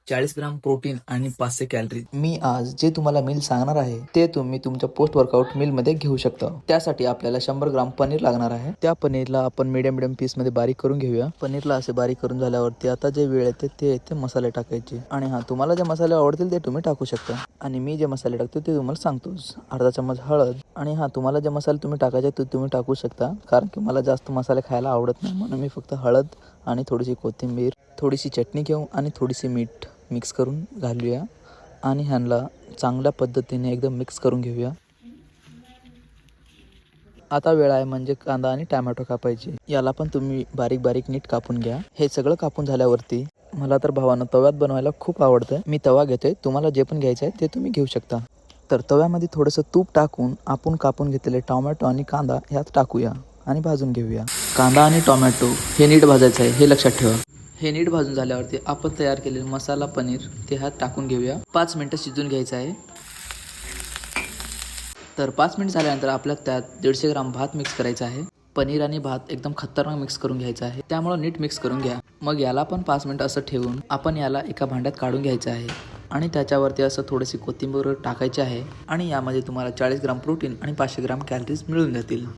40 gram protein आणि 500 calorie. मी आज जे तुम्हाला मील सांगणार आहे ते तुम्ही तुमच्या पोस्ट वर्कआउट मील मध्ये घेऊ शकता. त्यासाठी आपल्याला 100 ग्राम पनीर लागणार आहे. त्या पनीरला आपण मीडियम पीस मध्ये बारीक करून घेऊया. पनीरला असे बारीक करून झाल्यावरती आता जे वेळ येते ते मसाले टाकायचे. आणि हा, तुम्हाला जे मसाले आवडतील ते तुम्ही टाकू शकता. आणि मी जे मसाले टाकतो ते तुम्हाला सांगतोच. अर्धा चम्मच हळद. आणि हा, तुम्हाला जे मसाले तुम्ही टाकायचे ते तुम्ही टाकू शकता, कारण की मला जास्त मसाले खायला आवडत नाही, म्हणून मी फक्त हळद आणि थोडीशी कोथिंबीर, थोडीशी चटणी घेऊ आणि थोडीशी मीठ मिक्स करून घालूया. आणि ह्यांना चांगल्या पद्धतीने एकदम मिक्स करून घेऊया. आता वेळ आहे म्हणजे कांदा आणि टोमॅटो कापायचे. याला पण तुम्ही बारीक बारीक नीट कापून घ्या. हे सगळं कापून झाल्यावरती मला तर भावानं तव्यात बनवायला खूप आवडतं. मी तवा घेतोय, तुम्हाला जे पण घ्यायचं आहे ते तुम्ही घेऊ शकता. तर तव्यामध्ये थोडंसं तूप टाकून आपण कापून घेतलेले टोमॅटो आणि कांदा ह्यात टाकूया आणि भाजून घेऊया. कांदा आणि टोमॅटो हे नीट भाजायचं आहे, हे लक्षात ठेवा. हे नीट भाजून झाल्यावरती आपण तयार केलेले मसाला पनीर ते ह्यात टाकून घेऊया. 5 मिनिटं शिजून घ्यायचं आहे. तर 5 मिनिट झाल्यानंतर आपल्याला त्यात 150 ग्राम भात मिक्स करायचा आहे. पनीर आणि भात एकदम खतरनाक मिक्स करून घ्यायचा आहे, त्यामुळे नीट मिक्स करून घ्या. मग याला पण 5 मिनिट असं ठेवून आपण याला एका भांड्यात काढून घ्यायचं आहे. आणि त्याच्यावरती असं थोडीशी कोथिंबीर टाकायची आहे. आणि यामध्ये तुम्हाला 40 ग्राम प्रोटीन आणि 500 ग्राम कॅलरीज मिळून जातील.